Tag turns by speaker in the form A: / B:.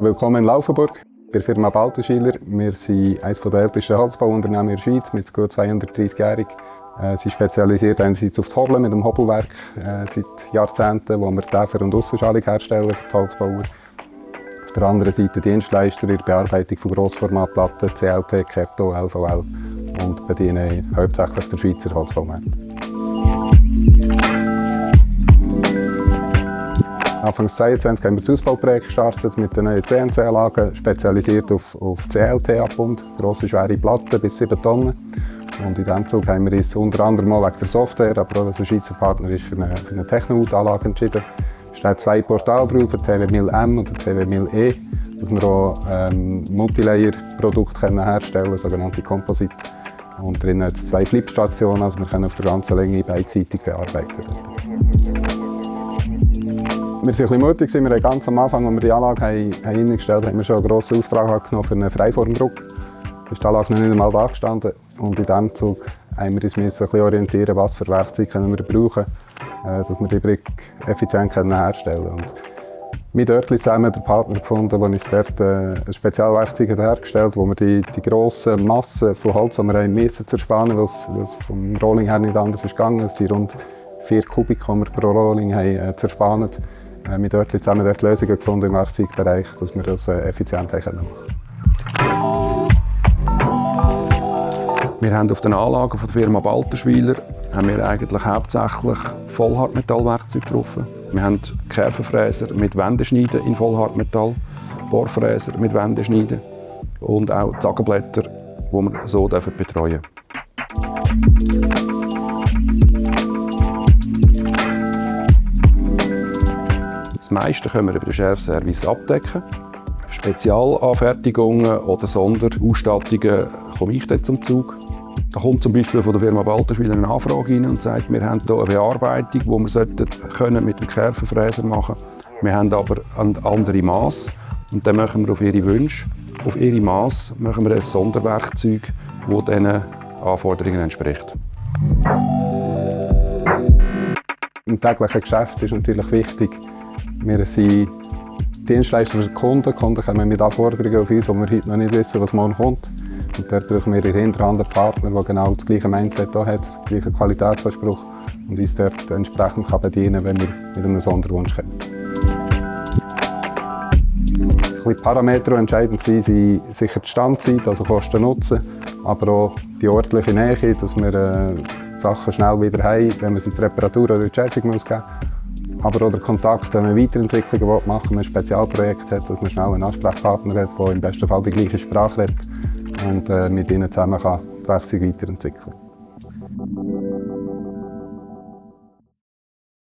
A: Willkommen in Laufenburg bei der Firma Baltenschiller. Wir sind eines der ältesten Holzbauunternehmen in der Schweiz, mit gut 230-jährig. Sie sind spezialisiert einerseits auf das Hobeln mit dem Hobelwerk seit Jahrzehnten, wo wir Täfer und Aussenschalung herstellen für die Holzbauer. Auf der anderen Seite Dienstleister in der Bearbeitung von Grossformatplatten, CLT, Kerto, LVL und bedienen hauptsächlich den Schweizer Holzbaumarkt. Anfang 2022 haben wir das Ausbauprojekt gestartet mit den neuen CNC-Anlagen, spezialisiert auf CLT-Abbund, grosse, schwere Platten bis 7 Tonnen. Und in diesem Zug haben wir uns unter anderem auch wegen der Software, aber auch weil es ein Schweizer Partner ist, für eine Technowood-Anlage entschieden. Es stehen 2 Portale drauf, ein TW1000M und ein TW1000E, dass wir auch Multilayer-Produkte herstellen können, sogenannte Composite. Und drinnen hat es 2 Flipstationen, also wir können auf der ganzen Länge beidseitig bearbeiten. Wir waren ein bisschen mutig. Wir haben ganz am Anfang, als wir die Anlage hingestellt haben, wir schon einen grossen Auftrag genommen für eine Freiformdruck. Da ist die Anlage noch nicht einmal da gestanden. Und in diesem Zug haben wir uns ein bisschen orientieren, was für Werkzeuge können wir brauchen, dass wir die Brücke effizient herstellen können. Und mit Oertli zusammen den Partner gefunden, der uns dort ein Spezialwerkzeug hergestellt hat, wo wir die grossen Massen von Holz, die wir müssen zerspannen, weil es vom Rolling her nicht anders ist gegangen. Es sind rund 4 Kubik, die wir pro Rolling zerspannt. Mit Oertli zusammen dort Lösungen gefunden im Werkzeugbereich, dass wir das effizient machen können.
B: Wir haben auf den Anlagen der Firma Baltenschiller eigentlich hauptsächlich Vollhartmetallwerkzeuge getroffen. Wir haben Kerfenfräser mit Wendeschneiden in Vollhartmetall, Bohrfräser mit Wendeschneiden und auch Zagenblätter, die wir so betreuen dürfen. Das meiste können wir über den Schärfservice abdecken. Spezialanfertigungen oder Sonderausstattungen komme ich dann zum Zug. Da kommt zum Beispiel von der Firma Baltenschiller eine Anfrage rein und sagt, wir haben hier eine Bearbeitung, die wir mit dem Kerfenfräser machen können. Wir haben aber andere Maße und dann machen wir auf ihre Wünsche, auf ihre Maße machen wir ein Sonderwerkzeug, das diesen Anforderungen entspricht.
A: Im täglichen Geschäft ist natürlich wichtig, wir sind Dienstleister für die Kunden. Die Kunden kommen mit Anforderungen auf uns, wo wir heute noch nicht wissen, was morgen kommt. Und dort brauchen wir in der Hinterhand einen Partner, der genau das gleiche Mindset auch hat, den gleichen Qualitätsanspruch und uns dort entsprechend bedienen kann, wenn wir mit einem Sonderwunsch kommen. Die Parameter, die entscheidend sind, sind sicher die Standzeit, also Kosten-Nutzen, aber auch die örtliche Nähe, dass wir Sachen schnell wieder haben, wenn wir sie die Reparatur oder die Schätzung ausgeben muss. Aber auch der Kontakt, wenn man Weiterentwicklungen machen will, ein Spezialprojekt hat, dass man schnell einen Ansprechpartner hat, der im besten Fall die gleiche Sprache hat und mit ihnen zusammen die Werkzeuge weiterentwickeln kann.